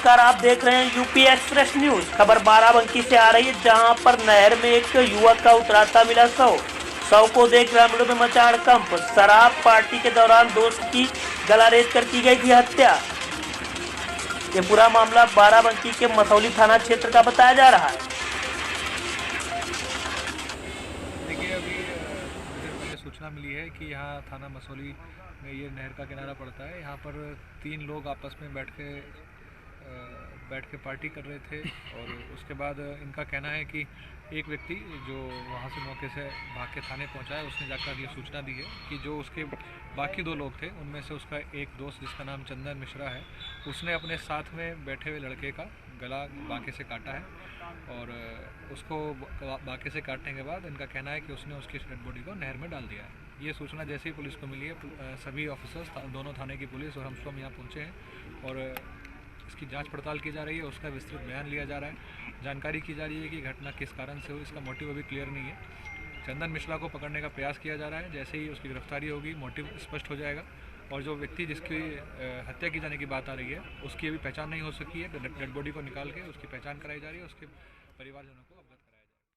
नमस्कार, आप देख रहे हैं यूपी एक्सप्रेस न्यूज। खबर बाराबंकी से आ रही है, जहां पर नहर में एक युवक का उतराता मिला शव को देख ग्रामीणों में मचा हड़कंप। शराब पार्टी के दौरान दोस्त की गला रेत कर की गई थी हत्या। ये पूरा मामला बाराबंकी के मसौली थाना क्षेत्र का बताया जा रहा है। देखिए, अभी मुझे पहले सूचना मिली है कि यहाँ थाना मसौली में ये नहर का किनारा पड़ता है। यहाँ पर 3 लोग आपस में बैठ के पार्टी कर रहे थे और उसके बाद इनका कहना है कि एक व्यक्ति जो वहाँ से मौके से भाग के थाने पहुँचा है, उसने जाकर ये सूचना दी है कि जो उसके बाकी 2 लोग थे, उनमें से उसका एक दोस्त जिसका नाम चंदन मिश्रा है, उसने अपने साथ में बैठे हुए लड़के का गला बाके से काटा है और उसको बाके से काटने के बाद इनका कहना है कि उसने उसकी डेड बॉडी को नहर में डाल दिया है। ये सूचना जैसे ही पुलिस को मिली है, सभी ऑफिसर्स, दोनों थाने की पुलिस और हम स्वयं यहाँ पहुँचे हैं और इसकी जांच पड़ताल की जा रही है। उसका विस्तृत बयान लिया जा रहा है। जानकारी की जा रही है कि घटना किस कारण से हुई, इसका मोटिव अभी क्लियर नहीं है। चंदन मिश्रा को पकड़ने का प्रयास किया जा रहा है। जैसे ही उसकी गिरफ्तारी होगी, मोटिव स्पष्ट हो जाएगा और जो व्यक्ति जिसकी हत्या की जाने की बात आ रही है, उसकी अभी पहचान नहीं हो सकी है। डेड बॉडी को निकाल के उसकी पहचान कराई जा रही है, उसके परिवारजनों को